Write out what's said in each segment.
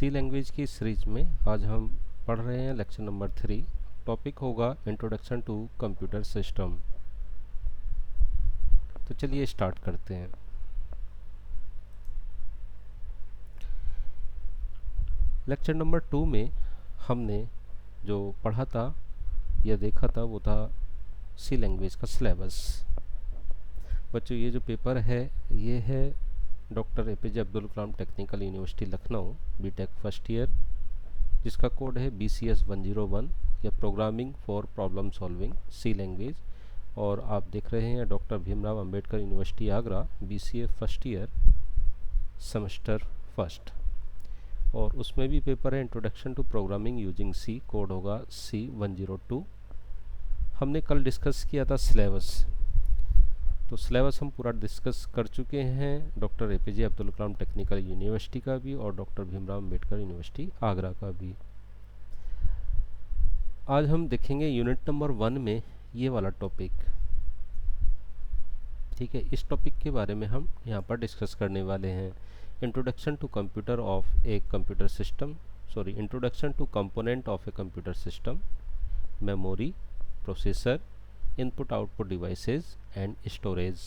सी language की series में आज हम पढ़ रहे हैं लेक्चर नंबर 3। टॉपिक होगा इंट्रोडक्शन टू कंप्यूटर सिस्टम। तो चलिए स्टार्ट करते हैं। लेक्चर नंबर 2 में हमने जो पढ़ा था या देखा था वो था सी लैंग्वेज का सिलेबस। बच्चों, ये जो पेपर है ये है doctor APJ Abdul Kalam technical university Lucknow BTech first year, जिसका कोड है BCS 101 या programming for problem solving C language. और आप देख रहे हैं doctor Bhimrao Ambedkar university Agra BCA first year semester first, और उसमें भी पेपर है introduction to programming using C, code होगा C102। हमने कल डिस्कस किया था सिलेबस, तो सिलेबस हम पूरा डिस्कस कर चुके हैं doctor APJ Abdul Kalam technical university का भी और डॉक्टर भीमराव अंबेडकर यूनिवर्सिटी आगरा का भी। आज हम देखेंगे यूनिट नंबर 1 में ये वाला टॉपिक। ठीक है, इस टॉपिक के बारे में हम यहाँ पर डिस्कस करने वाले हैं। Introduction to computer of a computer system, sorry introduction to component of a computer system, memory, processor, input output devices and storage.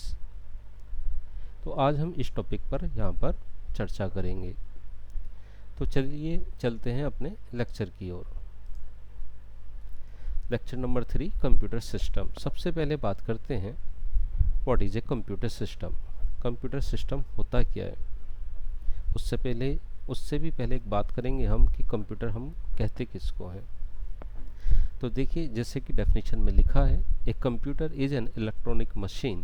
तो आज हम इस टॉपिक पर यहाँ पर चर्चा करेंगे। तो चलिए चलते हैं अपने लेक्चर की ओर। Lecture number 3, computer system. सबसे पहले बात करते हैं what is a computer system. Computer system होता क्या है। उससे भी पहले एक बात करेंगे हम कि कंप्यूटर हम कहते किसको हैं। तो देखिए, जैसे कि डेफिनेशन में लिखा है, a computer is an electronic machine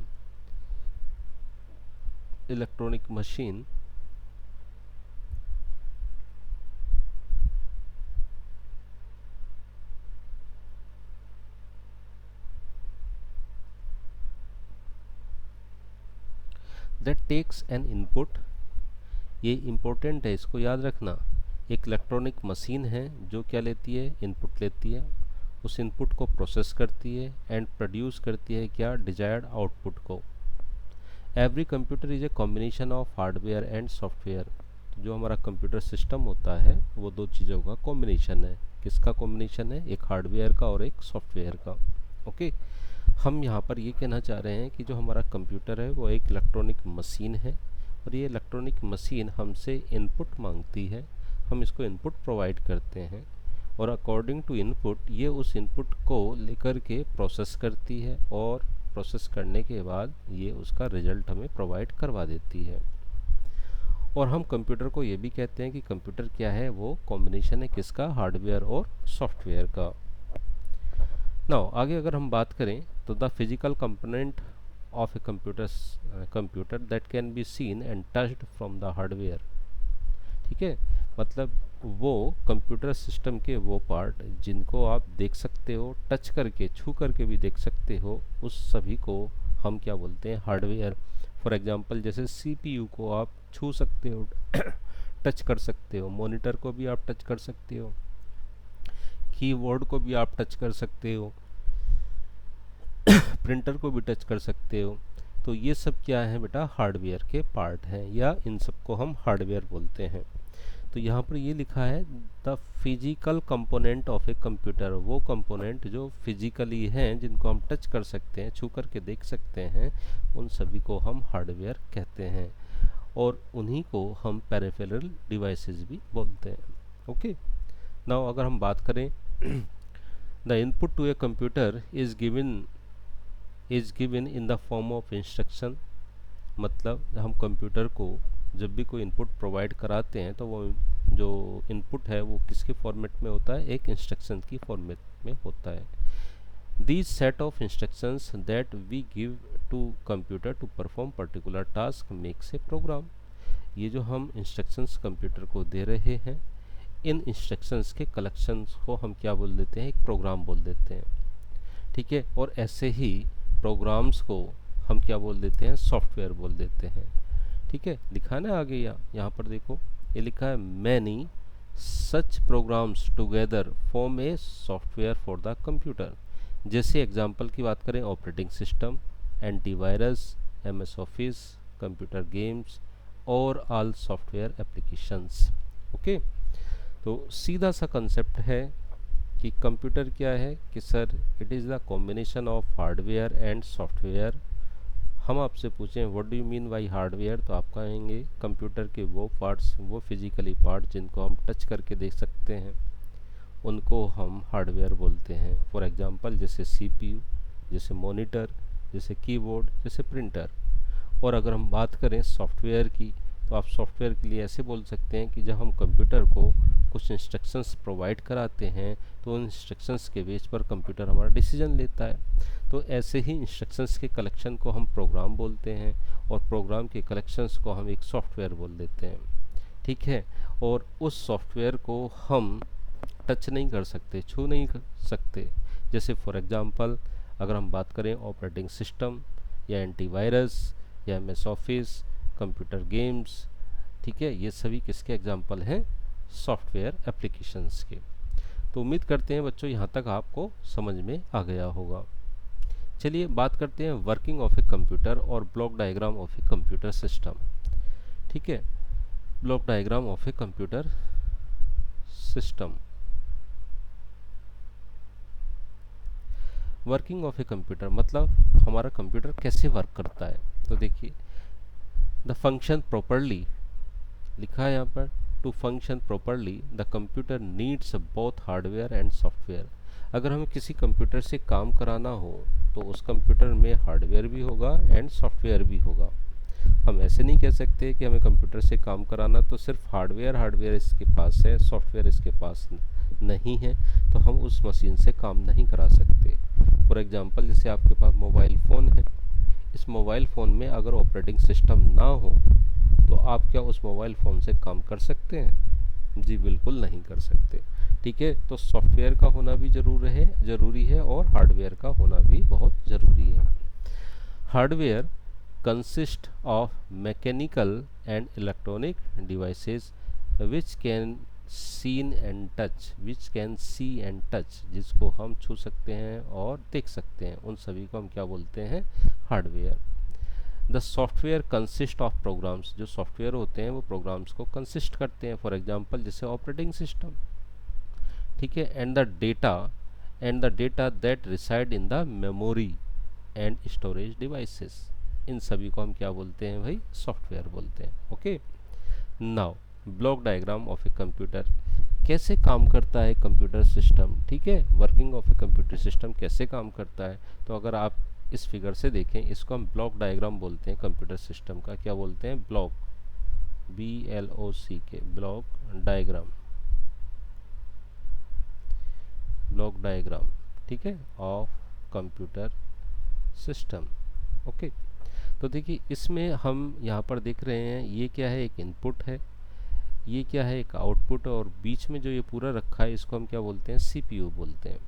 that takes an input. ये इम्पोर्टेंट है, इसको याद रखना। एक इलेक्ट्रॉनिक मशीन है जो क्या लेती है, इनपुट लेती है, उस इनपुट को प्रोसेस करती है एंड प्रोड्यूस करती है क्या, डिजायर्ड आउटपुट को। Every computer is a combination of hardware and software. जो हमारा कंप्यूटर सिस्टम होता है वो दो चीज़ों का कॉम्बिनेशन है। किसका कॉम्बिनेशन है, एक हार्डवेयर का और एक सॉफ्टवेयर का। ओके, हम यहाँ पर ये कहना चाह रहे हैं कि जो हमारा कंप्यूटर है वो एक इलेक्ट्रॉनिक मशीन है और ये इलेक्ट्रॉनिक मशीन हमसे इनपुट मांगती है, हम इसको इनपुट प्रोवाइड करते हैं और अकॉर्डिंग टू इनपुट ये उस इनपुट को लेकर के प्रोसेस करती है और प्रोसेस करने के बाद ये उसका रिजल्ट हमें प्रोवाइड करवा देती है। और हम कंप्यूटर को ये भी कहते हैं कि कंप्यूटर क्या है, वो कॉम्बिनेशन है किसका, हार्डवेयर और सॉफ्टवेयर का। नाउ आगे अगर हम बात करें तो the physical component of a computer that can be seen and touched from the hardware. ठीक है, मतलब वो कंप्यूटर सिस्टम के वो पार्ट जिनको आप देख सकते हो, टच करके, छू करके भी देख सकते हो, उस सभी को हम क्या बोलते हैं, हार्डवेयर। फॉर एग्जांपल जैसे CPU को आप छू सकते हो टच कर सकते हो, मॉनिटर को भी आप टच कर सकते हो, कीबोर्ड को भी आप टच कर सकते हो, प्रिंटर को भी टच कर सकते हो। तो ये सब क्या है बेटा, हार्डवेयर के पार्ट हैं या इन सबको हम हार्डवेयर बोलते हैं। तो यहाँ पर ये लिखा है the physical component of a computer, वो कंपोनेंट जो फिजिकली हैं, जिनको हम टच कर सकते हैं, छू करके देख सकते हैं, उन सभी को हम हार्डवेयर कहते हैं और उन्हीं को हम पेरिफेरल डिवाइसेस भी बोलते हैं। ओके, नाउ अगर हम बात करें the input to a computer is given in the form of instruction. मतलब हम कंप्यूटर को जब भी कोई इनपुट प्रोवाइड कराते हैं तो वो जो इनपुट है वो किसके फॉर्मेट में होता है, एक इंस्ट्रक्शन की फॉर्मेट में होता है। These set of instructions that we give to computer to perform particular task makes a program. ये जो हम इंस्ट्रक्शंस कंप्यूटर को दे रहे हैं, इन इंस्ट्रक्शंस के कलेक्शंस को हम क्या बोल देते हैं, एक प्रोग्राम बोल देते हैं। ठीक है, और ऐसे ही प्रोग्राम्स को हम क्या बोल देते हैं, सॉफ्टवेयर बोल देते हैं। ठीक है, लिखा है ना आगे, यहाँ पर देखो ये लिखा है many such programs together form a software for the computer. जैसे एग्जांपल की बात करें, operating system, antivirus, MS office, computer games और ऑल सॉफ्टवेयर एप्लीकेशंस। ओके, तो सीधा सा कंसेप्ट है कि कंप्यूटर क्या है कि sir it is the combination of hardware and software. हम आपसे पूछें what do you mean by hardware, तो आप कहेंगे कंप्यूटर के वो पार्ट्स, वो फिजिकली पार्ट जिनको हम टच करके देख सकते हैं उनको हम हार्डवेयर बोलते हैं। फॉर एग्जांपल जैसे सीपीयू, जैसे मॉनिटर, जैसे कीबोर्ड, जैसे प्रिंटर। और अगर हम बात करें सॉफ्टवेयर की, तो आप सॉफ्टवेयर के लिए ऐसे बोल सकते हैं कि जब हम कंप्यूटर को कुछ इंस्ट्रक्शंस प्रोवाइड कराते हैं तो उन इंस्ट्रक्शंस के बेस पर कंप्यूटर हमारा डिसीजन लेता है। तो ऐसे ही इंस्ट्रक्शंस के कलेक्शन को हम प्रोग्राम बोलते हैं और प्रोग्राम के कलेक्शंस को हम एक सॉफ्टवेयर बोल देते हैं। ठीक है। और उस सॉफ्टवेयर को हम टच नहीं कर सकते, छू नहीं कर सकते। जैसे फॉर एग्जांपल अगर हम बात करें ऑपरेटिंग सिस्टम या एंटीवायरस या एमएस ऑफिस, कंप्यूटर गेम्स, ठीक है, ये सभी किसके एग्जांपल हैं? सॉफ्टवेयर एप्लीकेशंस के। तो उम्मीद करते हैं बच्चों यहाँ तक आपको समझ में आ गया होगा। चलिए बात करते हैं वर्किंग ऑफ ए कंप्यूटर और block diagram of a computer system. ठीक है, block diagram of a computer system. Working of a computer मतलब हमारा कंप्यूटर कैसे वर्क करता है। तो देखिए द फंक्शन प्रॉपरली लिखा है यहाँ पर, to function properly the computer needs both hardware and software. अगर हमें किसी कंप्यूटर से काम कराना हो तो उस कंप्यूटर में हार्डवेयर भी होगा एंड सॉफ्टवेयर भी होगा। हम ऐसे नहीं कह सकते कि हमें कंप्यूटर से काम कराना तो सिर्फ हार्डवेयर इसके पास है, सॉफ्टवेयर इसके पास नहीं है, तो हम उस मशीन से काम नहीं करा सकते। फॉर एग्जांपल जैसे आपके पास मोबाइल फ़ोन है, इस मोबाइल फ़ोन में अगर ऑपरेटिंग सिस्टम ना हो तो आप क्या उस मोबाइल फ़ोन से काम कर सकते हैं? जी बिल्कुल नहीं कर सकते। ठीक है, तो सॉफ्टवेयर का होना भी ज़रूरी है और हार्डवेयर का होना भी बहुत ज़रूरी है। Hardware consist of mechanical and electronic devices which can seen and see and touch, जिसको हम छू सकते हैं और देख सकते हैं, उन सभी को हम क्या बोलते हैं? Hardware. The software consist of programs, जो सॉफ्टवेयर होते हैं वो प्रोग्राम्स को कंसिस्ट करते हैं। फॉर एग्जांपल जैसे ऑपरेटिंग सिस्टम, ठीक है, and the data that reside in the memory and storage devices, इन सभी को हम क्या बोलते हैं भाई? सॉफ्टवेयर बोलते हैं। Okay, now block diagram of a computer, कैसे काम करता है कंप्यूटर सिस्टम। ठीक है, working of a computer system कैसे काम करता है। तो अगर आप इस फिगर से देखें, इसको हम ब्लॉक डायग्राम बोलते हैं कंप्यूटर सिस्टम का। क्या बोलते हैं? Block, BLOCK, block diagram, block diagram, ठीक है, ऑफ कंप्यूटर सिस्टम। ओके, तो देखिए इसमें हम यहाँ पर देख रहे हैं ये क्या है? एक इनपुट है, ये क्या है? एक आउटपुट, और बीच में जो ये पूरा रखा है इसको हम क्या बोलते हैं? CPU बोलते हैं।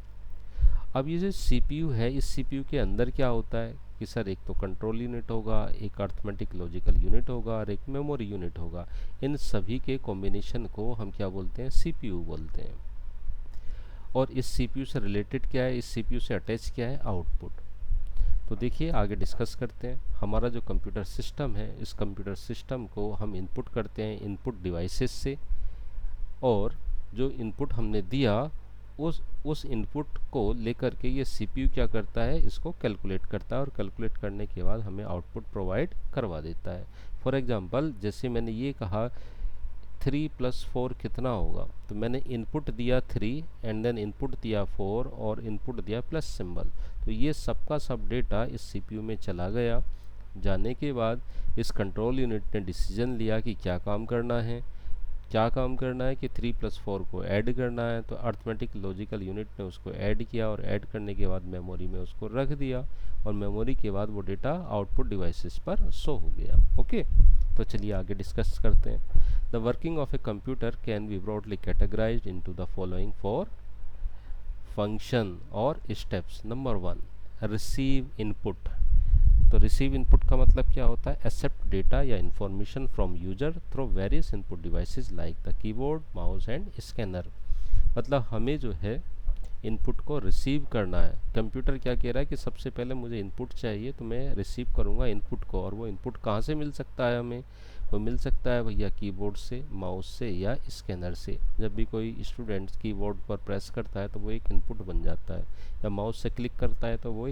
अब ये जो CPU है, इस CPU के अंदर क्या होता है कि सर एक तो कंट्रोल यूनिट होगा, एक अर्थमेटिक लॉजिकल यूनिट होगा और एक मेमोरी यूनिट होगा। इन सभी के कॉम्बिनेशन को हम क्या बोलते हैं? CPU बोलते हैं। और इस CPU से रिलेटेड क्या है? इस CPU से अटैच क्या है? आउटपुट। तो देखिए आगे डिस्कस करते हैं। हमारा जो कंप्यूटर सिस्टम है, इस कंप्यूटर सिस्टम को हम इनपुट करते हैं इनपुट डिवाइसेस से, और जो इनपुट हमने दिया उस इनपुट को लेकर के ये CPU क्या करता है? इसको कैलकुलेट करता है और कैलकुलेट करने के बाद हमें आउटपुट प्रोवाइड करवा देता है। फॉर एग्जांपल जैसे मैंने ये कहा 3 + 4 कितना होगा, तो मैंने इनपुट दिया 3 एंड देन इनपुट दिया 4 और इनपुट दिया प्लस सिंबल। तो ये सबका सब डेटा इस CPU में चला गया। जाने के बाद इस कंट्रोल यूनिट ने डिसीजन लिया कि क्या काम करना है कि 3 + 4 को ऐड करना है। तो अर्थमेटिक लॉजिकल यूनिट ने उसको ऐड किया और ऐड करने के बाद मेमोरी में उसको रख दिया, और मेमोरी के बाद वो डेटा आउटपुट डिवाइसेस पर शो हो गया। ओके, तो चलिए आगे डिस्कस करते हैं। The working of a computer can be broadly categorised into the following 4 function और स्टेप्स। Number 1, receive input. तो रिसीव इनपुट का मतलब क्या होता है? एक्सेप्ट डेटा या information from user through various input devices like the keyboard, mouse and scanner. मतलब हमें जो है इनपुट को रिसीव करना है। कंप्यूटर क्या कह रहा है कि सबसे पहले मुझे इनपुट चाहिए, तो मैं रिसीव करूंगा इनपुट को। और वो इनपुट कहाँ से मिल सकता है हमें? वो मिल सकता है भैया कीबोर्ड से, माउस से या स्कैनर से। जब भी कोई स्टूडेंट कीबोर्ड पर प्रेस करता है तो वो एक इनपुट बन जाता है, या माउस से क्लिक करता है तो वो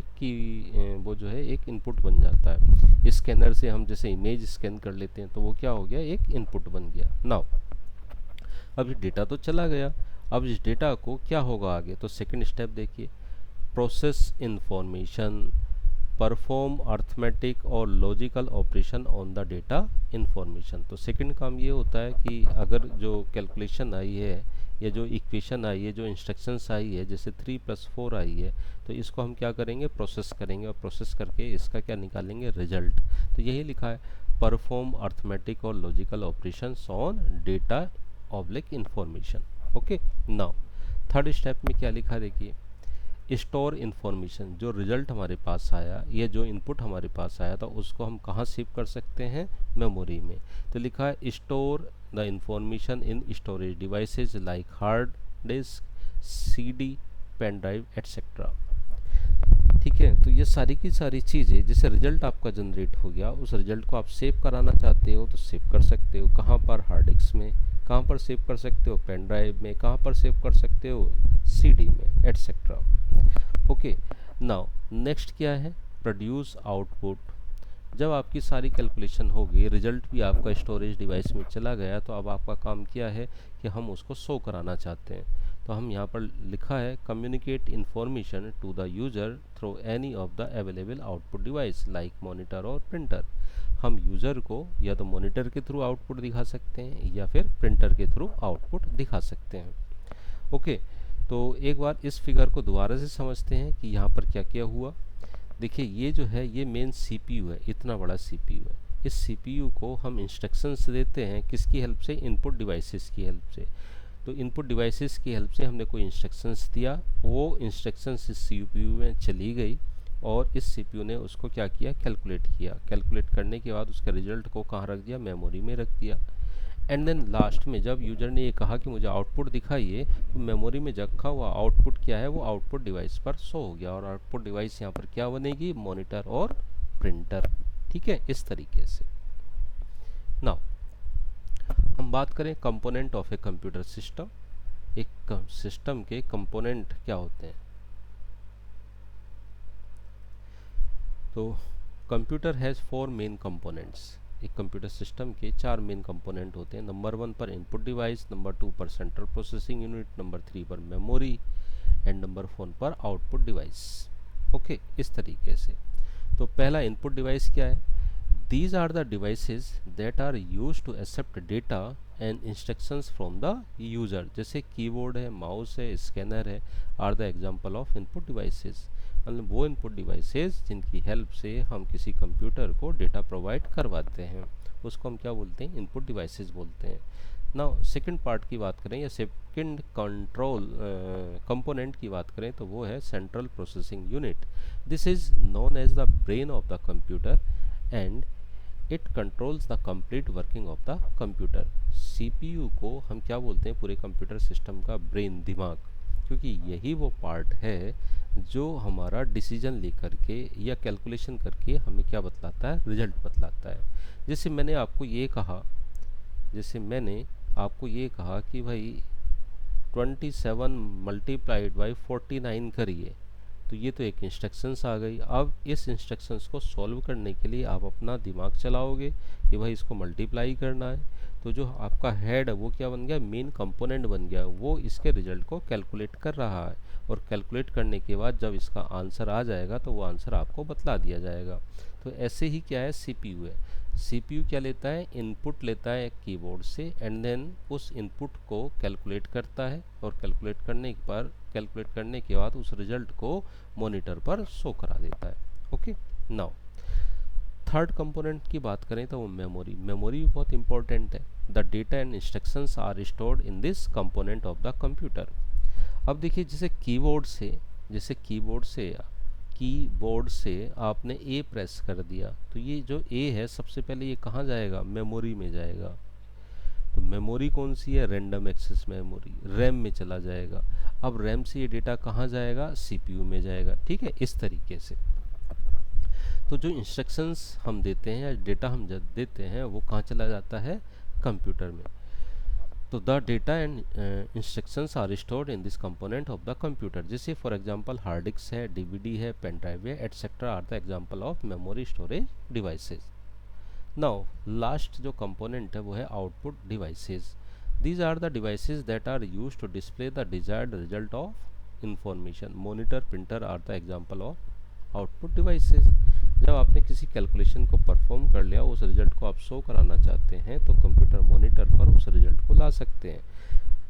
वो जो है एक इनपुट बन जाता है। स्कैनर से हम जैसे इमेज स्कैन कर लेते हैं तो वो क्या हो गया, एक इनपुट बन गया। नाउ अब ये डेटा तो चला गया, अब इस डेटा को क्या होगा आगे, तो सेकंड स्टेप देखिए, प्रोसेस इंफॉर्मेशन, परफॉर्म अर्थमेटिक और logical operation on the data information. तो सेकंड काम ये होता है कि अगर जो कैलकुलेशन आई है या जो इक्वेशन आई है, जो इंस्ट्रक्शंस आई है, जैसे 3+4 आई है, तो इसको हम क्या करेंगे, प्रोसेस करेंगे, और प्रोसेस करके इसका क्या निकालेंगे, रिजल्ट। तो यही लिखा है, परफॉर्म अर्थमेटिक और logical operation on data oblique information. Okay, now third step में क्या लिखा देखिए, स्टोर इन्फॉर्मेशन। जो रिजल्ट हमारे पास आया, ये जो इनपुट हमारे पास आया था, उसको हम कहाँ सेव कर सकते हैं, मेमोरी में। तो लिखा है store the information in storage devices like hard disk, CD, pen drive etcetera. ठीक है, तो ये सारी की सारी चीज़ें, जैसे रिजल्ट आपका जनरेट हो गया, उस रिजल्ट को आप सेव कराना चाहते हो तो सेव कर सकते हो। कहाँ पर, हार्ड डिस्क में। कहाँ पर सेव कर सकते हो, पेन ड्राइव में। कहाँ पर सेव कर सकते हो, सीडी में एटसेट्रा। ओके, नाउ नेक्स्ट क्या है, प्रोड्यूस आउटपुट। जब आपकी सारी कैलकुलेशन हो गई, रिजल्ट भी आपका स्टोरेज डिवाइस में चला गया, तो अब आपका काम क्या है कि हम उसको शो कराना चाहते हैं। तो हम यहाँ पर लिखा है, communicate information to the user through any of the available output device like monitor और प्रिंटर। हम यूज़र को या तो मॉनिटर के थ्रू आउटपुट दिखा सकते हैं या फिर प्रिंटर के थ्रू आउटपुट दिखा सकते हैं। ओके, तो एक बार इस फिगर को दोबारा से समझते हैं कि यहाँ पर क्या क्या हुआ। देखिए, ये जो है ये मेन सीपीयू है, इतना बड़ा सीपीयू है। इस सीपीयू को हम इंस्ट्रक्शंस देते हैं किसकी हेल्प से, इनपुट डिवाइसेस की हेल्प से। तो इनपुट डिवाइसेस की हेल्प से हमने कोई इंस्ट्रक्शंस दिया, वो इंस्ट्रक्शंस इस सीपीयू में चली गई और इस सीपीयू ने उसको क्या किया, कैलकुलेट किया। कैलकुलेट करने के बाद उसके रिजल्ट को कहाँ रख दिया, मेमोरी में रख दिया। एंड देन लास्ट में जब यूजर ने ये कहा कि मुझे आउटपुट दिखाइए, तो मेमोरी में रखा हुआ आउटपुट क्या है, वो आउटपुट डिवाइस पर शो हो गया। और आउटपुट डिवाइस यहाँ पर क्या बनेगी, मॉनिटर और प्रिंटर। ठीक है, इस तरीके से। नाउ हम बात करें component of a computer system. एक सिस्टम के कंपोनेंट क्या होते हैं। तो कंप्यूटर हैज़ 4 मेन कंपोनेंट्स। एक कंप्यूटर सिस्टम के 4 मेन कंपोनेंट होते हैं। नंबर 1 पर इनपुट डिवाइस, नंबर 2 पर सेंट्रल प्रोसेसिंग यूनिट, नंबर 3 पर मेमोरी एंड नंबर 4 पर आउटपुट डिवाइस। ओके, इस तरीके से। तो पहला इनपुट डिवाइस क्या है, these are the devices that are used to accept data and instructions from the user. जैसे कीबोर्ड है, माउस है, स्कैनर है, are the example of input devices. मतलब वो इनपुट डिवाइसेस जिनकी हेल्प से हम किसी कंप्यूटर को डेटा प्रोवाइड करवाते हैं, उसको हम क्या बोलते हैं, इनपुट डिवाइसेस बोलते हैं। नाउ सेकंड पार्ट की बात करें या सेकंड कंट्रोल कंपोनेंट की बात करें, तो वो है central processing unit. This is known as the brain of the computer and it controls the complete working of the computer. CPU को हम क्या बोलते हैं, पूरे कंप्यूटर सिस्टम का ब्रेन, दिमाग, क्योंकि यही वो पार्ट है जो हमारा डिसीजन लेकर के या कैलकुलेशन करके हमें क्या बतलाता है, रिजल्ट बतलाता है। जैसे मैंने आपको ये कहा कि भाई 27 मल्टीप्लाइड बाई 49 करिए, तो ये तो एक इंस्ट्रक्शंस आ गई। अब इस इंस्ट्रक्शंस को सॉल्व करने के लिए आप अपना दिमाग चलाओगे कि भाई इसको मल्टीप्लाई करना है, तो जो आपका हेड है वो क्या बन गया, मेन कंपोनेंट बन गया। वो इसके रिजल्ट को कैलकुलेट कर रहा है और कैलकुलेट करने के बाद जब इसका आंसर आ जाएगा तो वो आंसर आपको बतला दिया जाएगा। तो ऐसे ही क्या है, सीपीयू है। सीपीयू क्या लेता है, इनपुट लेता है कीबोर्ड से एंड देन उस इनपुट को कैलकुलेट करता है और कैलकुलेट करने के बाद उस रिजल्ट को मॉनिटर पर शो करा देता है। ओके, नाउ थर्ड कंपोनेंट की बात करें तो वो मेमोरी। मेमोरी भी बहुत इंपॉर्टेंट है। The data and instructions are stored in this component of the computer. अब देखिए, जैसे कीबोर्ड से आपने ए प्रेस कर दिया, तो ये जो ए है सबसे पहले ये कहाँ जाएगा, मेमोरी में जाएगा। तो मेमोरी कौन सी है, रैंडम एक्सेस मेमोरी, रैम में चला जाएगा। अब रैम से ये डेटा कहाँ जाएगा, सीपीयू में जाएगा। ठीक है, इस तरीके से। तो जो इंस्ट्रक्शंस हम देते हैं या डेटा हम जब देते हैं वो कहाँ चला जाता है, कंप्यूटर में। तो the data and instructions are stored in this component of the computer. जैसे फॉर एग्जांपल हार्ड डिस्क है, डीवीडी है, पेन ड्राइव है, etcetera are the example of memory storage devices. Now last जो कंपोनेंट है वो है output devices. These are the devices that are use to display the desired result of information. Monitor, printer are the example of output devices. जब आपने किसी calculation को perform कर लिया, उस रिजल्ट को आप शो कराना चाहते हैं, तो कंप्यूटर मॉनिटर पर उस रिजल्ट को ला सकते हैं।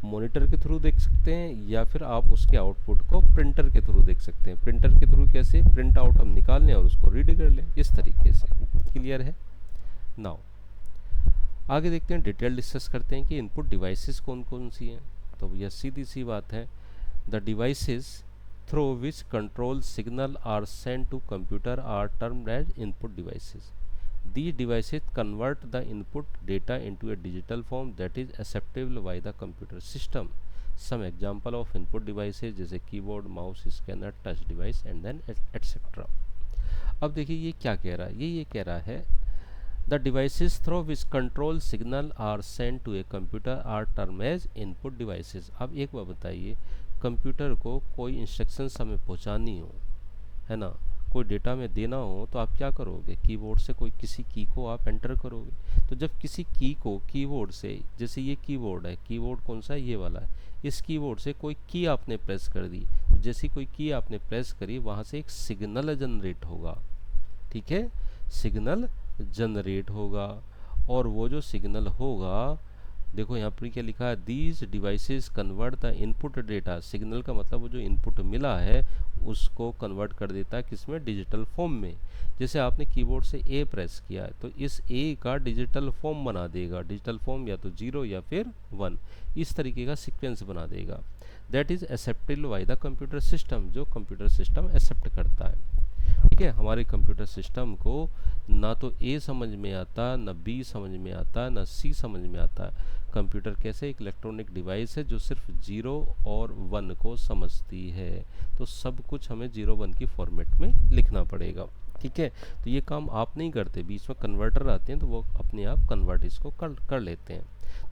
मॉनिटर के थ्रू देख सकते हैं या फिर आप उसके आउटपुट को प्रिंटर के थ्रू देख सकते हैं। प्रिंटर के थ्रू कैसे, प्रिंट आउट हम निकाल लें और उसको रीड कर लें, इस तरीके से। क्लियर है? नाउ आगे देखते हैं, डिटेल डिस्कस करते हैं कि इनपुट डिवाइसेस कौन कौन सी हैं। तो यह सीधी सी बात है, the devices through which control signal are sent to computer are termed as input devices. These devices convert the input data into a digital form that is acceptable by the computer system. Some example of input devices जैसे keyboard, mouse, scanner, touch device and then etcetera. अब देखिए ये क्या कह रहा है, ये कह रहा है the devices through which control signal are send to a computer are term as input devices. अब एक बार बताइए, कंप्यूटर को कोई इंस्ट्रक्शंस हमें पहुंचानी हो, है ना, कोई डेटा में देना हो, तो आप क्या करोगे, कीबोर्ड से कोई किसी की को आप एंटर करोगे। तो जब किसी की को कीबोर्ड से, जैसे ये कीबोर्ड है, कीबोर्ड कौन सा है, ये वाला है, इस कीबोर्ड से कोई की आपने प्रेस कर दी, तो जैसी कोई की आपने प्रेस करी वहाँ से एक सिग्नल जनरेट होगा। ठीक है, सिग्नल जनरेट होगा, और वो जो सिग्नल होगा, देखो यहाँ पर क्या लिखा है, these devices convert the input data. Signal का मतलब वो जो इनपुट मिला है उसको कन्वर्ट कर देता है किसमें, डिजिटल फॉर्म में। जैसे आपने कीबोर्ड से ए प्रेस किया है, तो इस ए का डिजिटल फॉर्म बना देगा। डिजिटल फॉर्म या तो 0 या फिर 1, इस तरीके का सीक्वेंस बना देगा। That is acceptable by the computer system, जो कंप्यूटर सिस्टम एक्सेप्ट करता है। ठीक है, हमारे कंप्यूटर सिस्टम को ना तो ए समझ में आता, ना बी समझ में आता, ना सी समझ में आता। कंप्यूटर कैसे, एक इलेक्ट्रॉनिक डिवाइस है जो सिर्फ 0 और 1 को समझती है। तो सब कुछ हमें 0 1 की फॉर्मेट में लिखना पड़ेगा। ठीक है, तो ये काम आप नहीं करते, बीच में कन्वर्टर आते हैं तो वो अपने आप कन्वर्ट इसको कर लेते हैं।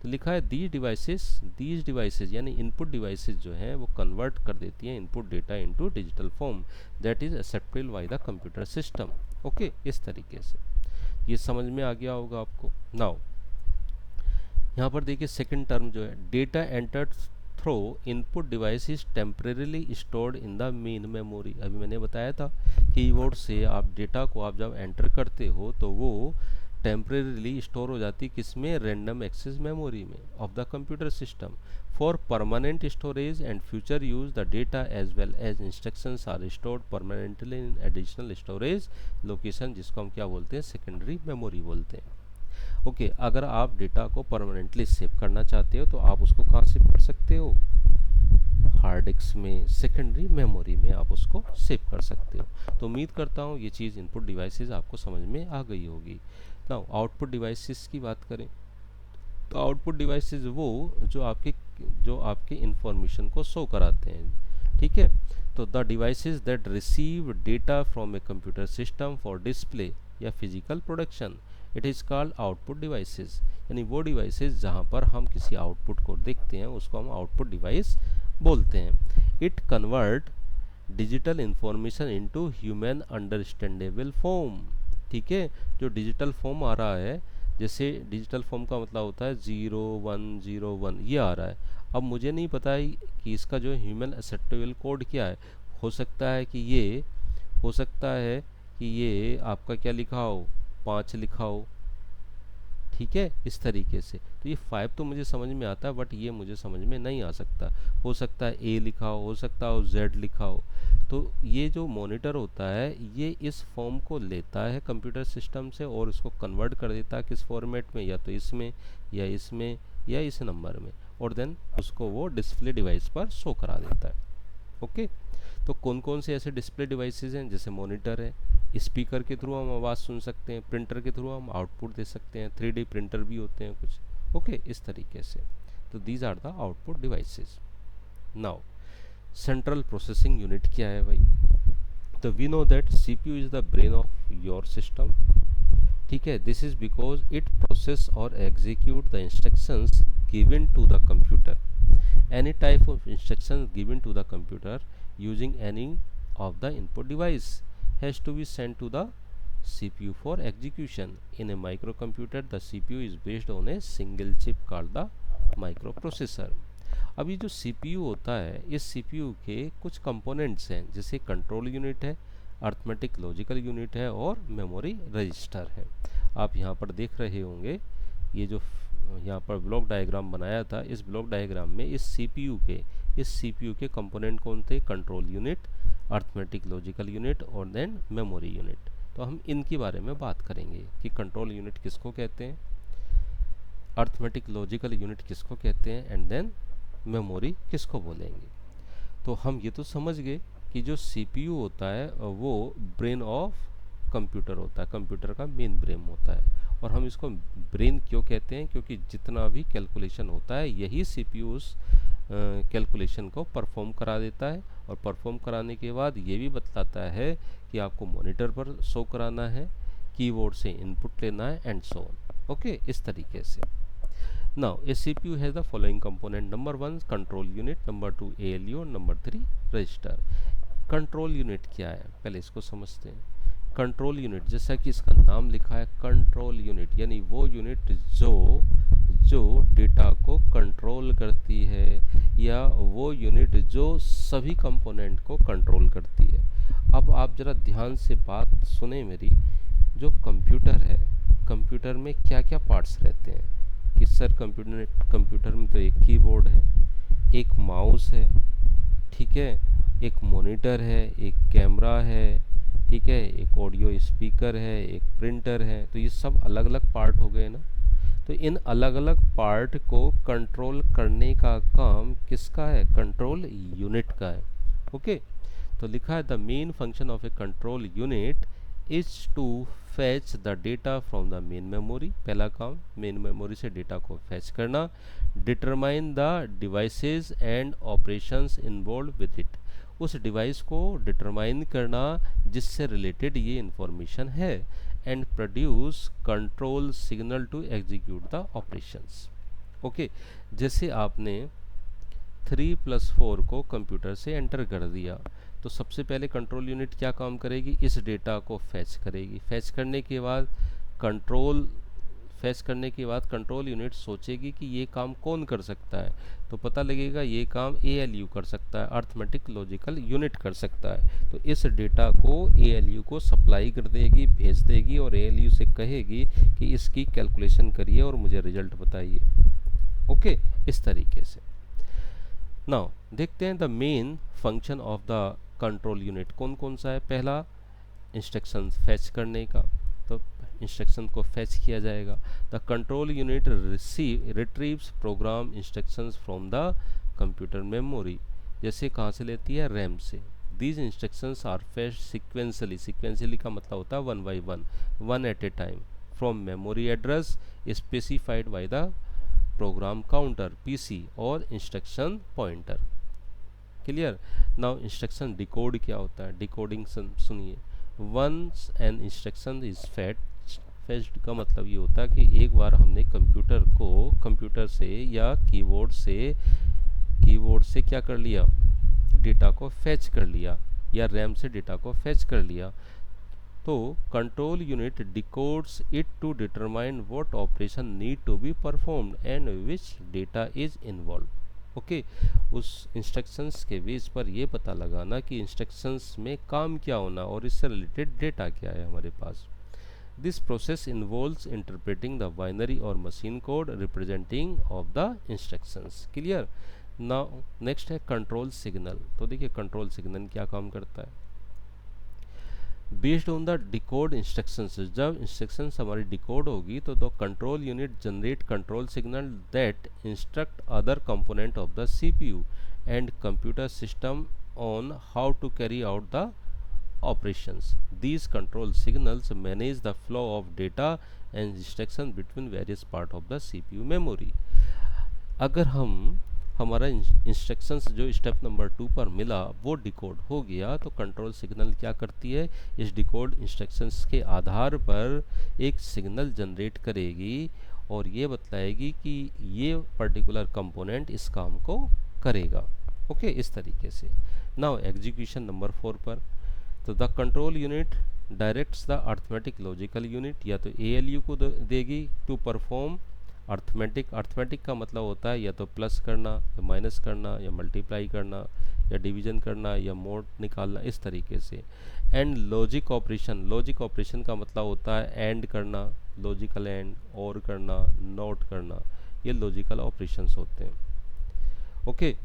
तो लिखा है दीज डिवाइसेस यानी इनपुट डिवाइसेस जो हैं वो कन्वर्ट कर देती हैं input data into digital form that is acceptable by the computer system. Okay, इस तरीके से ये समझ में आ गया होगा आपको। नाउ यहाँ पर देखिए सेकंड टर्म जो है, data entered through input device is temporarily stored in the main memory. अभी मैंने बताया था कीबोर्ड से आप डेटा को आप जब एंटर करते हो तो वो टेम्परेली स्टोर हो जाती किसमें, रैंडम एक्सेस मेमोरी में of the computer system. For permanent storage and future use the data as well as instructions are stored permanently in additional storage location, जिसको हम क्या बोलते हैं, सेकेंडरी मेमोरी बोलते हैं। ओके, अगर आप डेटा को परमानेंटली सेव करना चाहते हो तो आप उसको कहाँ सेव कर सकते हो, हार्ड डिस्क में, सेकेंडरी मेमोरी में आप उसको सेव कर सकते हो। तो उम्मीद करता हूँ ये चीज़ इनपुट डिवाइसेस आपको समझ में आ गई होगी। नाउ आउटपुट डिवाइसेस की बात करें तो आउटपुट डिवाइसेस वो जो आपके इंफॉर्मेशन को शो कराते हैं। ठीक है, तो the devices that receive data from a computer system for display या physical production, it is called output devices. यानी वो डिवाइसेस जहाँ पर हम किसी आउटपुट को देखते हैं उसको हम आउटपुट डिवाइस बोलते हैं। It convert digital information into human understandable form. ठीक है, जो डिजिटल फॉर्म आ रहा है, जैसे डिजिटल फॉर्म का मतलब होता है 0 1 0 1 ये आ रहा है। अब मुझे नहीं पता है कि इसका जो ह्यूमन एक्सेप्टेबल कोड क्या है। हो सकता है कि ये आपका क्या लिखा हो, 5 लिखा हो। ठीक है, इस तरीके से। तो ये 5 तो मुझे समझ में आता है, बट ये मुझे समझ में नहीं आ सकता। हो सकता है ए लिखा हो सकता हो Z लिखा हो। तो ये जो मॉनिटर होता है ये इस फॉर्म को लेता है कंप्यूटर सिस्टम से और इसको कन्वर्ट कर देता है किस फॉर्मेट में, या तो इसमें या इस नंबर में, और देन उसको वो डिस्प्ले डिवाइस पर शो करा देता है। ओके, तो कौन कौन से ऐसे डिस्प्ले डिवाइसेस हैं, जैसे मॉनिटर है, स्पीकर के थ्रू हम आवाज़ सुन सकते हैं, प्रिंटर के थ्रू हम आउटपुट दे सकते हैं, 3D प्रिंटर भी होते हैं कुछ। ओके, इस तरीके से। तो these are the output devices. Now central processing unit क्या है भाई, तो we know that CPU is the brain of your system, ठीक है। This is because it process और execute the instructions given to the computer, any type of instructions given to the computer using any of the input device has to be sent to the CPU for execution. In a microcomputer the CPU is based on a single chip called the microprocessor. अब ये जो CPU होता है, इस CPU के कुछ components हैं, जैसे कंट्रोल यूनिट है, अर्थमेटिक लॉजिकल यूनिट है और मेमोरी रजिस्टर है। आप यहाँ पर देख रहे होंगे, ये जो यहाँ पर ब्लॉक डायग्राम बनाया था, इस ब्लॉक डायग्राम में इस सीपीयू के कंपोनेंट कौन थे? Control unit, arithmetic logical unit और देन मेमोरी यूनिट। तो हम इनके बारे में बात करेंगे कि कंट्रोल यूनिट किसको कहते हैं, अर्थमेटिक लॉजिकल यूनिट किसको कहते हैं एंड देन मेमोरी किसको बोलेंगे। तो हम ये तो समझ गए कि जो सीपीयू होता है वो ब्रेन ऑफ कंप्यूटर होता है, कंप्यूटर का मेन ब्रेन होता है। और हम इसको ब्रेन क्यों कहते हैं? क्योंकि जितना भी कैलकुलेशन होता है यही सीपीयू उस कैलकुलेशन को परफॉर्म करा देता है, और परफॉर्म कराने के बाद ये भी बतलाता है कि आपको मॉनिटर पर शो कराना है, कीबोर्ड से इनपुट लेना है एंड सो ऑन। ओके, इस तरीके से। Now A CPU has the following component: number 1 control unit, number 2 ALU, number 3 register. Control unit क्या है, पहले इसको समझते हैं। कंट्रोल यूनिट, जैसा कि इसका नाम लिखा है कंट्रोल यूनिट, यानी वो यूनिट जो डेटा को कंट्रोल करती है, या वो यूनिट जो सभी कंपोनेंट को कंट्रोल करती है। अब आप जरा ध्यान से बात सुने मेरी। जो कंप्यूटर है, कंप्यूटर में क्या क्या पार्ट्स रहते हैं कि सर कंप्यूटर में तो एक कीबोर्ड है, एक माउस है, ठीक है, एक मॉनिटर है, एक कैमरा है, ठीक है, एक ऑडियो स्पीकर है, एक प्रिंटर है। तो ये सब अलग अलग पार्ट हो गए ना। तो इन अलग अलग पार्ट को कंट्रोल करने का काम किसका है? कंट्रोल यूनिट का है। ओके, तो लिखा है the main function of a control unit is to fetch the data from the main memory. पहला काम मेन मेमोरी से डेटा को फैच करना। Determine the devices and operations involve with it, उस डिवाइस को डिटरमाइन करना जिससे रिलेटेड ये इंफॉर्मेशन है। And produce control signal to execute the operations. Okay, जैसे आपने 3+4 को कंप्यूटर से एंटर कर दिया, तो सबसे पहले कंट्रोल यूनिट क्या काम करेगी? इस डेटा को फैच करेगी। फैच करने के बाद कंट्रोल यूनिट सोचेगी कि ये काम कौन कर सकता है, तो पता लगेगा ये काम एएलयू कर सकता है, अर्थमेटिक लॉजिकल यूनिट कर सकता है। तो इस डेटा को एएलयू को सप्लाई कर देगी, भेज देगी, और एएलयू से कहेगी कि इसकी कैलकुलेशन करिए और मुझे रिजल्ट बताइए। ओके, इस तरीके से। नाउ देखते हैं the main function of the control unit कौन कौन सा है। पहला, इंस्ट्रक्शन फैच करने का, तो इंस्ट्रक्शन को फैच किया जाएगा। The control unit retrieves program instructions from the computer memory, जैसे कहाँ से लेती है? रैम से। These instructions are fetched sequentially का मतलब होता है 1 by 1 at a time from memory address specified by the program counter PC और instruction pointer. Clear? Now instruction decode क्या होता है? डिकोडिंग सुनिए। Once an instruction is fetched का मतलब ये होता है कि एक बार हमने कंप्यूटर से या कीबोर्ड से क्या कर लिया? डेटा को फैच कर लिया, या रैम से डेटा को फैच कर लिया, तो control unit decodes it to determine what operation need to be performed and which data is involve. Okay, उस इंस्ट्रक्शंस के बेस पर ये पता लगाना कि इंस्ट्रक्शंस में काम क्या होना और इससे रिलेटेड डेटा क्या है हमारे पास। This process involves interpreting the binary और machine code representing of the instructions. Clear? Now next है कंट्रोल सिग्नल। तो देखिए कंट्रोल सिग्नल क्या काम करता है। Based on the decode instructions, जब इंस्ट्रक्शंस हमारी डिकोड होगी तो the control unit generate control signal that instruct other component of the CPU and computer system on how to carry out the operations. These control signals manage the flow of data and instruction between various part of the CPU memory. अगर हम हमारा instructions जो step number 2 पर मिला वो decode हो गया, तो कंट्रोल सिग्नल क्या करती है, इस डिकोड इंस्ट्रक्शंस के आधार पर एक सिग्नल जनरेट करेगी और ये बतलाएगी कि ये पर्टिकुलर कंपोनेंट इस काम को करेगा। ओके, इस तरीके से। नाउ एग्जीक्यूशन नंबर 4 पर, तो the control unit directs the arithmetic logical unit, या तो एएलयू को देगी टू परफॉर्म अर्थमेटिक। अर्थमेटिक का मतलब होता है या तो प्लस करना या माइनस करना या मल्टीप्लाई करना या डिवीजन करना या मोड निकालना, इस तरीके से। And logic operation, logic operation का मतलब होता है एंड करना, लॉजिकल एंड, और करना, नोट करना, ये लॉजिकल ऑपरेशंस होते हैं। Okay,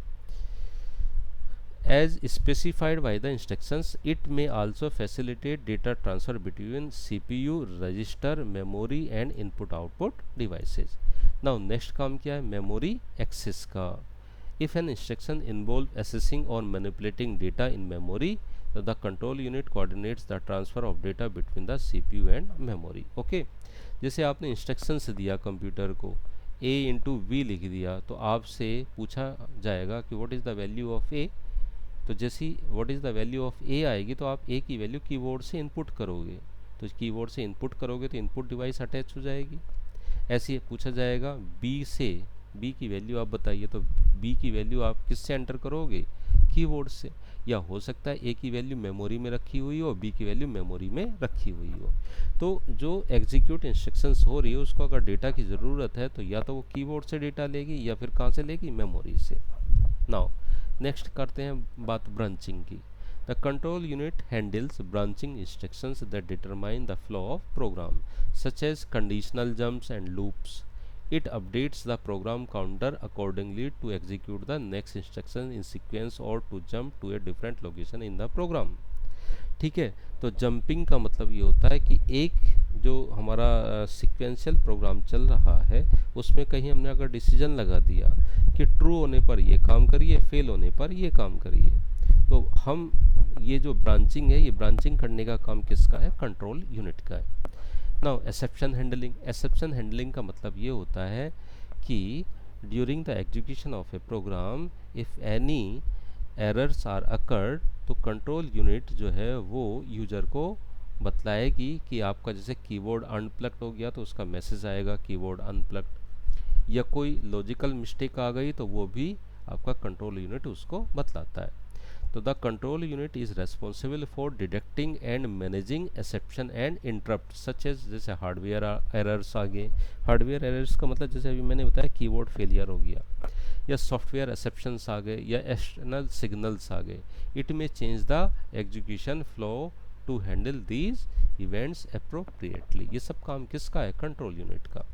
as specified by the instructions, it may also facilitate data transfer between CPU, register, memory and input output devices. Now next काम क्या है, memory access का। If an instruction involves accessing or manipulating data in memory, the control unit coordinates the transfer of data between the CPU and memory. Okay, जैसे आपने instructions दिया computer को, a into v लिख दिया, तो आपसे पूछा जाएगा कि what is the value of a, तो जैसी what is the value of A आएगी तो आप ए की वैल्यू कीबोर्ड से इनपुट करोगे, तो कीबोर्ड से इनपुट करोगे तो इनपुट डिवाइस अटैच हो जाएगी। ऐसे ही पूछा जाएगा बी से, बी की वैल्यू आप बताइए, तो बी की वैल्यू आप किससे एंटर करोगे, कीबोर्ड से। या हो सकता है ए की वैल्यू मेमोरी में रखी हुई हो, बी की वैल्यू मेमोरी में रखी हुई हो। तो जो एग्जीक्यूट इंस्ट्रक्शंस हो रही है उसको अगर डेटा की ज़रूरत है तो या तो वो कीबोर्ड से डेटा लेगी या फिर कहाँ से लेगी, मेमोरी से। नाउ नेक्स्ट करते हैं बात ब्रांचिंग की। The control unit handles branching instructions that determine the flow of program such as conditional jumps and loops. It updates the program counter accordingly to execute the next instruction in sequence or to jump to a different location in the program. ठीक है, तो jumping का मतलब ये होता है कि एक जो हमारा सिक्वेंशियल प्रोग्राम चल रहा है उसमें कहीं हमने अगर डिसीजन लगा दिया कि ट्रू होने पर ये काम करिए, फेल होने पर ये काम करिए, तो हम ये जो ब्रांचिंग है, ये ब्रांचिंग करने का काम किसका है, कंट्रोल यूनिट का है। Now exception handling, exception handling का मतलब ये होता है कि during the execution of a program if any errors are occurred, तो कंट्रोल यूनिट जो है वो यूजर को बतलाएगी कि आपका जैसे कीबोर्ड अनप्लग्ड हो गया तो उसका मैसेज आएगा कीबोर्ड अनप्लग्ड, या कोई लॉजिकल मिस्टेक आ गई तो वो भी आपका कंट्रोल यूनिट उसको बतलाता है। तो the control unit is responsible for detecting and managing exception and interrupt such as, जैसे हार्डवेयर एरर्स आ गए। हार्डवेयर एरर्स का मतलब जैसे अभी मैंने बताया कीबोर्ड फेलियर हो गया, या सॉफ्टवेयर एक्सेप्शंस आ गए, या एक्सटर्नल सिग्नल्स आ गए। It may change the execution flow to handle these events appropriately. ये सब काम किसका है, कंट्रोल यूनिट का।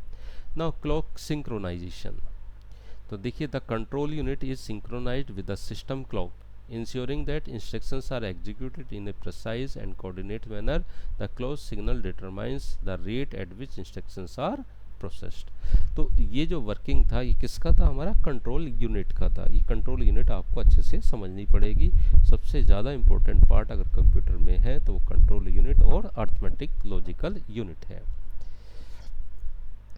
नाउ क्लॉक सिंक्रोनाइजेशन, तो देखिए the control unit is synchronized with the system clock ensuring that instructions are executed in a precise and coordinate manner. The clock signal determines the rate at which instructions are processed. तो ये जो working था ये किसका था, हमारा control unit का था। ये कंट्रोल यूनिट आपको अच्छे से समझनी पड़ेगी। सबसे ज़्यादा इंपॉर्टेंट पार्ट अगर कंप्यूटर में है तो वो कंट्रोल यूनिट और अर्थमेटिक लॉजिकल यूनिट है।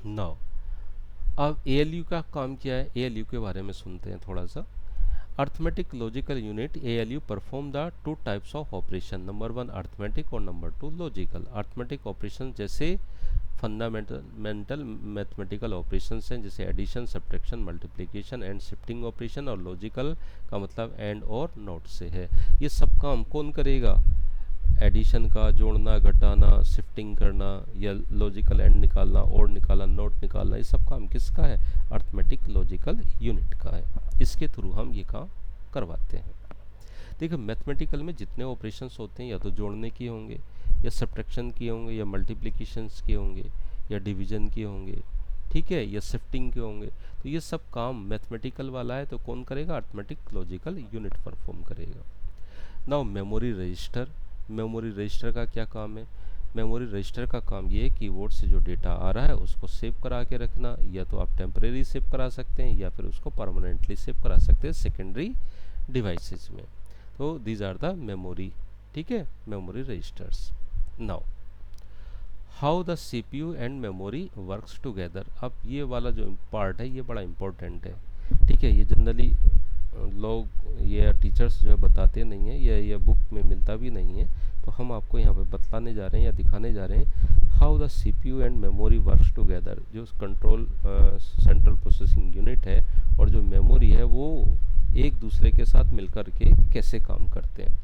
नाउ अब एएलयू का काम क्या है, एएलयू के बारे में सुनते हैं थोड़ा सा। Arithmetic logical unit ALU perform the two types of operation, number 1 arithmetic और नंबर 2 लॉजिकल। अर्थमेटिक ऑपरेशन जैसे फंडामेंटल मैथमेटिकल ऑपरेशंस हैं, जैसे addition, subtraction, multiplication and shifting operation, और लॉजिकल का मतलब एंड और नॉट से है। ये सब काम कौन करेगा, एडिशन का, जोड़ना, घटाना, शिफ्टिंग करना, या लॉजिकल एंड निकालना, और निकालना, नोट निकालना, ये सब काम किसका है, अर्थमेटिक लॉजिकल यूनिट का है। इसके थ्रू हम ये काम करवाते हैं। देखिए मैथमेटिकल में जितने ऑपरेशंस होते हैं या तो जोड़ने के होंगे, या सब्ट्रैक्शन के होंगे, या मल्टीप्लिकेशंस के होंगे, या डिवीजन के होंगे, ठीक है, या शिफ्टिंग के होंगे। तो ये सब काम मैथमेटिकल वाला है तो कौन करेगा, अर्थमेटिक लॉजिकल यूनिट परफॉर्म करेगा। Now memory register, memory register का क्या काम है, मेमोरी रजिस्टर का काम ये है कीबोर्ड से जो डेटा आ रहा है उसको सेव करा के रखना, या तो आप टेम्परेरी सेव करा सकते हैं या फिर उसको परमानेंटली सेव करा सकते हैं सेकेंडरी डिवाइसेस में। तो दीज आर द मेमोरी, ठीक है, memory registers. Now how the CPU and memory works together, अब ये वाला जो पार्ट है ये बड़ा इंपॉर्टेंट है, ठीक है। ये जनरली लोग, ये टीचर्स जो है बताते नहीं हैं, ये बुक में मिलता भी नहीं है, तो हम आपको यहाँ पे बतलाने जा रहे हैं या दिखाने जा रहे हैं how the CPU and memory works together. जो कंट्रोल सेंट्रल प्रोसेसिंग यूनिट है और जो मेमोरी है वो एक दूसरे के साथ मिलकर के कैसे काम करते हैं।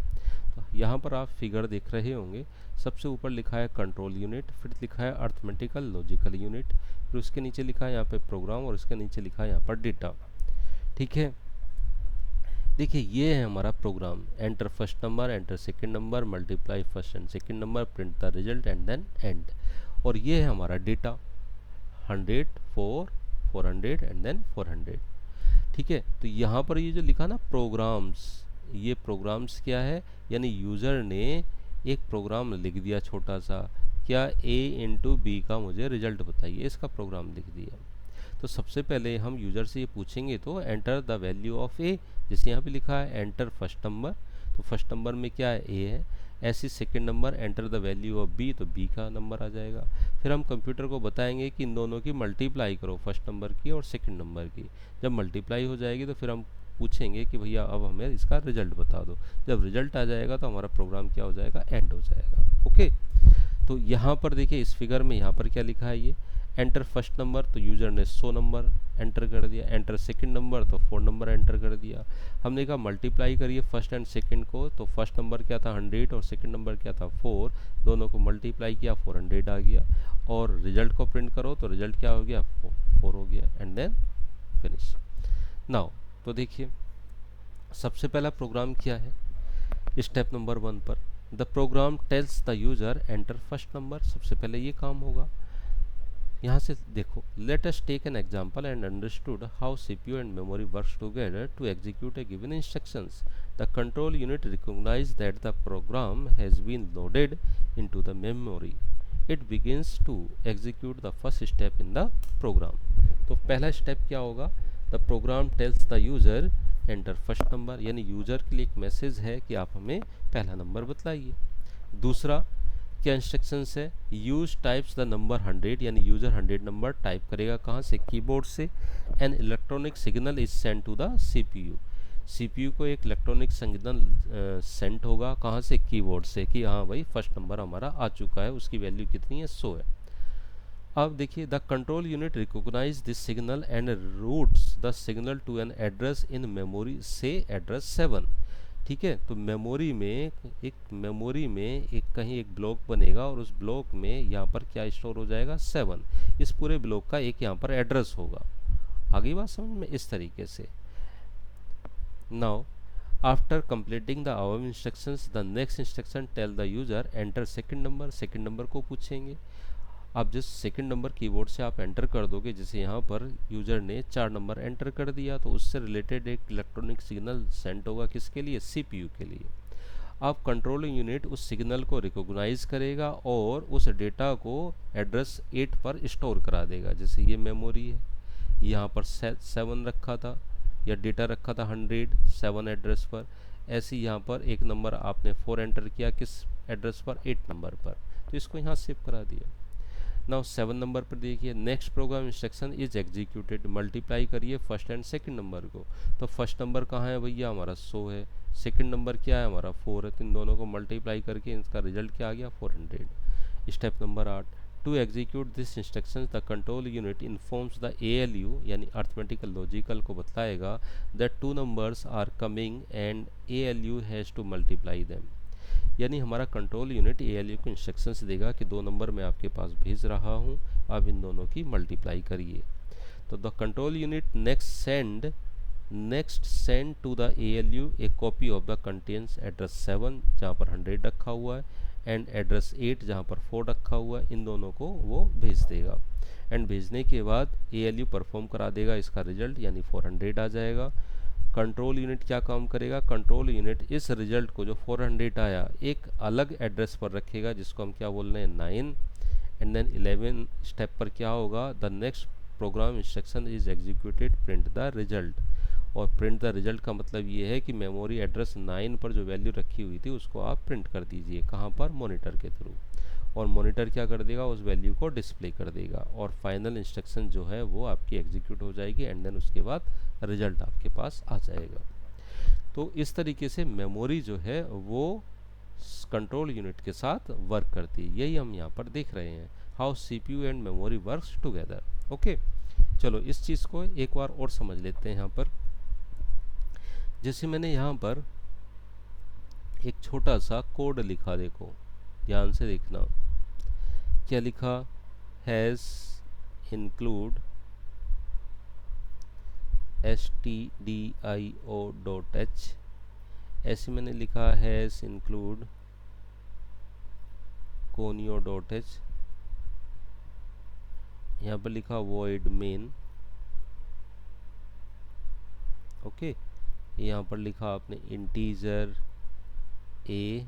तो यहाँ पर आप फिगर देख रहे होंगे, सबसे ऊपर लिखा है कंट्रोल यूनिट, फिर लिखा है अर्थमेटिकल लॉजिकल यूनिट, फिर उसके नीचे लिखा है यहाँ पे प्रोग्राम और उसके नीचे लिखा है यहाँ पर डेटा। ठीक है, देखिए ये है हमारा program, enter first number, enter second number, multiply first and second number, print the result and then end. और ये है हमारा डेटा 100, 4, 400 एंड देन 400। ठीक है, तो यहाँ पर ये जो लिखा ना प्रोग्राम्स, ये प्रोग्राम्स क्या है, यानी यूज़र ने एक प्रोग्राम लिख दिया छोटा सा, क्या a इंटू बी का मुझे रिजल्ट बताइए, इसका प्रोग्राम लिख दिया। तो सबसे पहले हम यूज़र से ये पूछेंगे तो enter the value of A, जैसे यहाँ पे लिखा है एंटर फर्स्ट नंबर, तो फर्स्ट नंबर में क्या है, ए है। ऐसी second number enter the value of B, तो बी का नंबर आ जाएगा। फिर हम कंप्यूटर को बताएंगे कि इन दोनों की मल्टीप्लाई करो, फर्स्ट नंबर की और सेकंड नंबर की। जब मल्टीप्लाई हो जाएगी तो फिर हम पूछेंगे कि भैया अब हमें इसका रिजल्ट बता दो। जब रिजल्ट आ जाएगा तो हमारा प्रोग्राम क्या हो जाएगा, एंड हो जाएगा। ओके, तो यहाँ पर देखिए इस फिगर में यहाँ पर क्या लिखा है, ये एंटर फर्स्ट नंबर, तो यूज़र ने 100 नंबर एंटर कर दिया। एंटर सेकंड नंबर, तो 4 नंबर एंटर कर दिया। हमने कहा मल्टीप्लाई करिए फर्स्ट एंड सेकंड को, तो फर्स्ट नंबर क्या था 100 और सेकंड नंबर क्या था 4, दोनों को मल्टीप्लाई किया 400 आ गया। और रिजल्ट को प्रिंट करो तो रिजल्ट क्या हो गया, 4 हो गया एंड देन फिनिश। नाउ तो देखिए सबसे पहला प्रोग्राम क्या है, स्टेप नंबर 1 पर the program tells the user enter first number, सबसे पहले ये काम होगा। यहाँ से देखो, let us take an example and understood how CPU and memory works together to execute a given instructions. The control unit recognize that the program has been loaded into the memory. It begins to execute the first step in the program. तो पहला step क्या होगा, the program tells the user enter first number, यानी user के लिए एक message है कि आप हमें पहला नंबर बतलाइए। दूसरा क्या इंस्ट्रक्शंस है, यूज टाइप्स द नंबर 100, यानी यूज़र 100 नंबर टाइप करेगा, कहाँ से, कीबोर्ड से। An electronic signal is send to the CPU, CPU को एक इलेक्ट्रॉनिक सिग्नल सेंड होगा, कहाँ से, कीबोर्ड से, कि हाँ भाई फर्स्ट नंबर हमारा आ चुका है, उसकी वैल्यू कितनी है, 100 है। अब देखिए the control unit recognize this signal and routes the signal to an address in memory से एड्रेस 7। ठीक है, तो मेमोरी में एक कहीं एक ब्लॉक बनेगा और उस ब्लॉक में यहाँ पर क्या स्टोर हो जाएगा, 7। इस पूरे ब्लॉक का एक यहाँ पर एड्रेस होगा। आगे बात समझ में, इस तरीके से। Now after completing the above instructions the next instruction tell the user enter second number, second number को पूछेंगे। अब जिस सेकंड नंबर कीबोर्ड से आप एंटर कर दोगे, जैसे यहाँ पर यूज़र ने 4 नंबर एंटर कर दिया, तो उससे रिलेटेड एक इलेक्ट्रॉनिक सिग्नल सेंड होगा, किसके लिए, सीपीयू के लिए। अब कंट्रोल यूनिट उस सिग्नल को रिकॉग्नाइज करेगा और उस डेटा को एड्रेस 8 पर स्टोर करा देगा। जैसे ये मेमोरी है, यहाँ पर 7 रखा था या डेटा रखा था 107 एड्रेस पर, ऐसे यहाँ पर एक नंबर आपने 4 एंटर किया, किस एड्रेस पर, 8 नंबर पर, तो इसको यहाँ सेव करा दिया। नाउ 7 नंबर पर देखिए, next programme instruction is executed, multiply करिए फर्स्ट एंड सेकंड नंबर को। तो फर्स्ट नंबर कहाँ है भैया, हमारा 100 है। सेकंड नंबर क्या है, हमारा 4 है। तो इन दोनों को मल्टीप्लाई करके इसका रिजल्ट क्या आ गया, 400। Step number 8, to execute this instruction the control unit informs the ALU, यानी अर्थमेटिकल लॉजिकल को बताएगा that 2 numbers are coming and ALU has to multiply them. यानी हमारा कंट्रोल यूनिट ALU को इंस्ट्रक्शंस देगा कि 2 नंबर मैं आपके पास भेज रहा हूँ, अब इन दोनों की मल्टीप्लाई करिए। तो the control unit next send to the ALU a copy of the contents address 7 जहाँ पर 100 रखा हुआ है एंड एड्रेस 8 जहाँ पर 4 रखा हुआ है, इन दोनों को वो भेज देगा। एंड भेजने के बाद ALU परफॉर्म करा देगा इसका रिजल्ट, यानी 400 आ जाएगा। कंट्रोल यूनिट क्या काम करेगा, कंट्रोल यूनिट इस रिजल्ट को जो 400 आया एक अलग एड्रेस पर रखेगा, जिसको हम क्या बोल रहे हैं, 9। एंड देन 11 स्टेप पर क्या होगा, the next programme instruction is executed print the result. और प्रिंट द रिजल्ट का मतलब ये है कि मेमोरी एड्रेस 9 पर जो वैल्यू रखी हुई थी उसको आप प्रिंट कर दीजिए, कहाँ पर, मॉनिटर के थ्रू। और मॉनिटर क्या कर देगा, उस वैल्यू को डिस्प्ले कर देगा और फाइनल इंस्ट्रक्शन जो है वो आपकी एग्जीक्यूट हो जाएगी एंड देन उसके बाद रिजल्ट आपके पास आ जाएगा। तो इस तरीके से मेमोरी जो है वो कंट्रोल यूनिट के साथ वर्क करती है। यही हम यहाँ पर देख रहे हैं, how CPU and memory works together. Okay, चलो इस चीज़ को एक बार और समझ लेते हैं। यहाँ पर जैसे मैंने यहाँ पर एक छोटा सा कोड लिखा, देखो ध्यान से देखना, क्या लिखा, हैज़ इंक्लूड stdio.h, ऐसे मैंने लिखा हैज़ इंक्लूड conio.h, यहाँ पर लिखा void main। ओके, यहाँ पर लिखा आपने integer a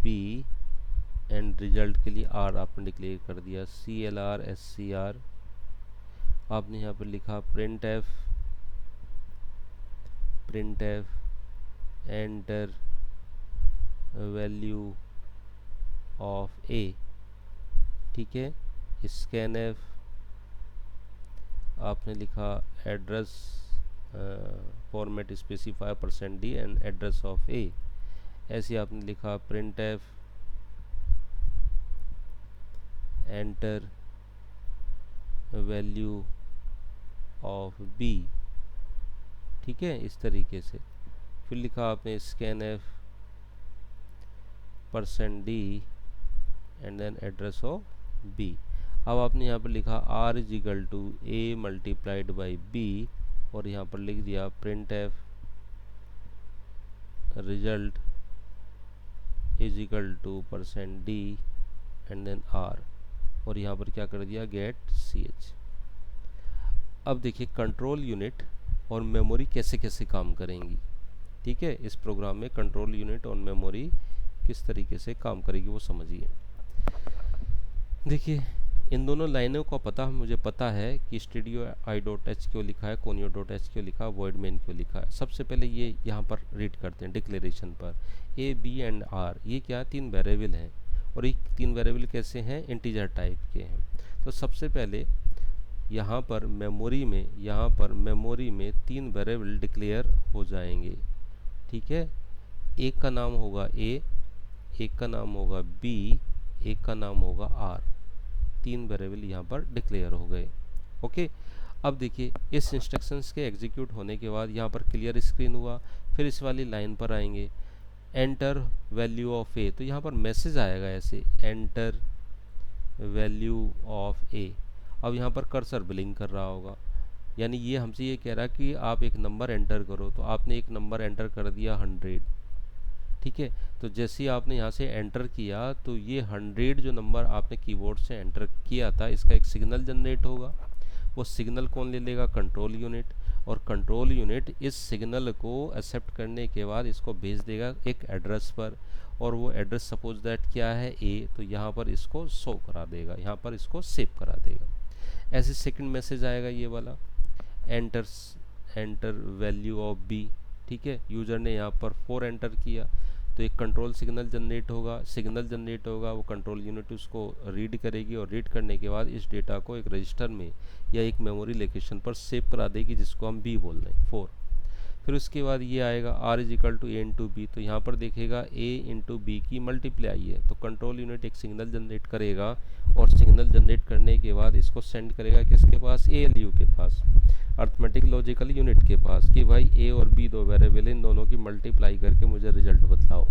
b and result के लिए r आपने डिक्लेयर कर दिया clr scr। आपने यहाँ पर लिखा printf enter value of a, ठीक है। scanf आपने लिखा address format specify %d and address of a। ऐसे आपने लिखा printf enter value of b, ठीक है, इस तरीके से। फिर लिखा आपने scanf %d and then address of b। अब आपने यहाँ पर लिखा r is equal to a multiplied by b और यहाँ पर लिख दिया printf result is equal to %d and then r और यहाँ पर क्या कर दिया, गेट ch। अब देखिए कंट्रोल यूनिट और मेमोरी कैसे कैसे काम करेंगी, ठीक है। इस प्रोग्राम में कंट्रोल यूनिट और मेमोरी किस तरीके से काम करेगी वो समझिए। देखिए इन दोनों लाइनों का पता मुझे पता है कि stdio.h क्यों लिखा है, conio.h क्यों लिखा है, void main क्यों लिखा है। सबसे पहले ये यहाँ पर रीड करते हैं डिक्लेरेशन पर, a b एंड r ये क्या, तीन वेरिएबल हैं और ये तीन वेरिएबल कैसे हैं, इंटीजर टाइप के हैं। तो सबसे पहले यहाँ पर मेमोरी में तीन वेरिएबल डिक्लेयर हो जाएंगे, ठीक है। एक का नाम होगा a, एक का नाम होगा b, एक का नाम होगा r। तीन वेरिएबल यहाँ पर डिक्लेयर हो गए। ओके, अब देखिए इस इंस्ट्रक्शंस के एग्जीक्यूट होने के बाद यहाँ पर क्लियर स्क्रीन हुआ। फिर इस वाली लाइन पर आएंगे, एंटर वैल्यू ऑफ a, तो यहाँ पर मैसेज आएगा ऐसे, एंटर वैल्यू ऑफ a। अब यहाँ पर कर्सर ब्लिंक कर रहा होगा, यानी ये हमसे ये कह रहा है कि आप एक नंबर एंटर करो। तो आपने एक नंबर एंटर कर दिया 100, ठीक है। तो जैसे ही आपने यहाँ से एंटर किया तो ये 100 जो नंबर आपने कीबोर्ड से एंटर किया था, इसका एक सिग्नल जनरेट होगा। वो सिग्नल कौन ले लेगा, कंट्रोल यूनिट। और कंट्रोल यूनिट इस सिग्नल को एक्सेप्ट करने के बाद इसको भेज देगा एक एड्रेस पर, और वो एड्रेस सपोज दैट क्या है, ए, तो यहाँ पर इसको शो करा देगा, यहाँ पर इसको सेव करा देगा। ऐसे सेकंड मैसेज आएगा ये वाला, एंटर वैल्यू ऑफ बी, ठीक है। यूजर ने यहाँ पर 4 एंटर किया तो एक कंट्रोल सिग्नल जनरेट होगा, वो कंट्रोल यूनिट उसको रीड करेगी और रीड करने के बाद इस डेटा को एक रजिस्टर में या एक मेमोरी लोकेशन पर सेव करा देगी, जिसको हम बी बोल रहे हैं, 4। फिर उसके बाद ये आएगा r is equal to a into B, तो यहाँ पर देखेगा a इंटू बी की मल्टीप्लाई है, तो कंट्रोल यूनिट एक सिग्नल जनरेट करेगा और सिग्नल जनरेट करने के बाद इसको सेंड करेगा किसके पास, ALU के पास, अर्थमेटिक लॉजिकल यूनिट के पास, कि भाई a और b दो वेरिएबल, इन दोनों की मल्टीप्लाई करके मुझे रिजल्ट बतलाओ।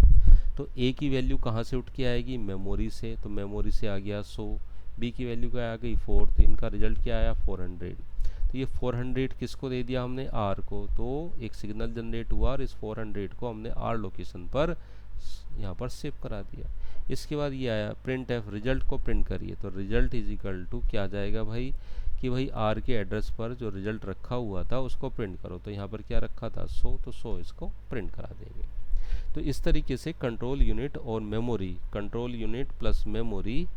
तो a की वैल्यू कहाँ से उठ के आएगी, मेमोरी से, तो मेमोरी से आ गया 100, b की वैल्यू क्या आ गई 4, तो इनका रिजल्ट क्या आया 400। तो ये 400 किसको दे दिया हमने, r को, तो एक सिग्नल जनरेट हुआ और इस 400 को हमने r लोकेशन पर यहाँ पर सेव करा दिया। इसके बाद ये आया printf, रिजल्ट को प्रिंट करिए, तो रिजल्ट इज इक्वल टू क्या जाएगा भाई, कि भाई r के एड्रेस पर जो रिजल्ट रखा हुआ था उसको प्रिंट करो, तो यहाँ पर क्या रखा था 100, तो 100 इसको प्रिंट करा देंगे। तो इस तरीके से कंट्रोल यूनिट और memory, control unit plus memory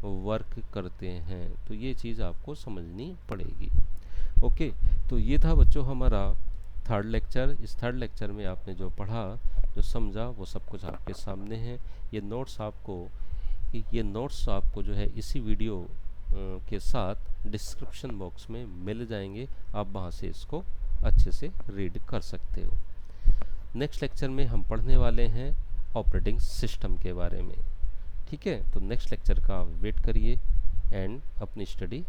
work करते हैं। तो ये चीज़ आपको समझनी पड़ेगी। ओके, तो ये था बच्चों हमारा थर्ड लेक्चर। इस थर्ड लेक्चर में आपने जो पढ़ा, जो समझा, वो सब कुछ आपके सामने है। ये नोट्स आपको कि ये नोट्स आपको जो है इसी वीडियो के साथ डिस्क्रिप्शन बॉक्स में मिल जाएंगे, आप वहाँ से इसको अच्छे से रीड कर सकते हो। नेक्स्ट लेक्चर में हम पढ़ने वाले हैं ऑपरेटिंग सिस्टम के बारे में। ठीक है, तो नेक्स्ट लेक्चर का वेट करिए एंड अपनी स्टडी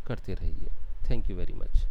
करते रहिए। Thank you very much.